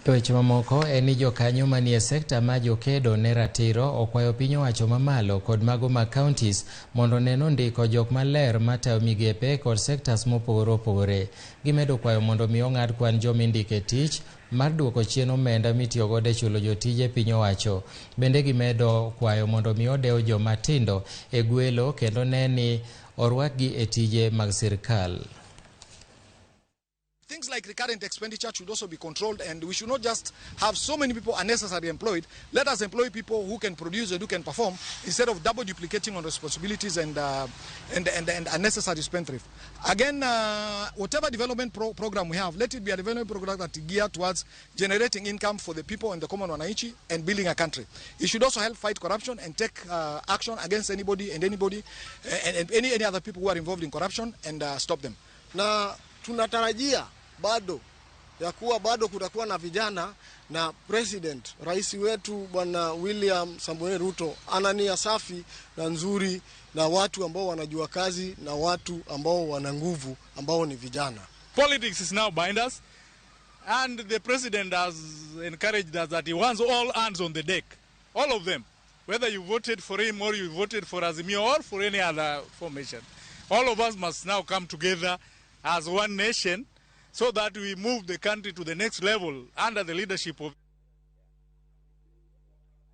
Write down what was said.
Weche mamoko en ni jokanyo manie sekta ma jokedo ne ratiro okwayo piny owacho mamalo kod mago mag counties mondo neno ndiko jok maler matayo migepe kod sektas mopogore opogore. Gimedo kwayo mondo mi ong'ad kwan jomindike tich mar duoko chien omenda mitiyo godo e chulo jotije piny owacho. Bende gimedo kwayo mondo mi odew joma tindo e gwelo kendo neni orwakgi e tije mag sirkal. Things like recurrent expenditure should also be controlled, and we should not just have so many people unnecessarily employed. Let us employ people who can produce and who can perform instead of double duplicating on responsibilities and unnecessary spendthrift. Again, whatever development program we have, let it be a development program that is geared towards generating income for the people and the common wananchi and building a country. It should also help fight corruption and take action against anybody and any other people who are involved in corruption and stop them. Na tunatarajia bado ya kuwa bado kutakuwa na vijana, na president rais wetu bwana William Samoei Ruto ana nia safi na nzuri na watu ambao wanajua kazi na watu ambao wana nguvu ambao ni vijana. Politics is now behind us, and the president has encouraged us that he wants all hands on the deck, all of them, whether you voted for him or you voted for Azimio or for any other formation. All of us must now come together as one nation so that we move the country to the next level under the leadership of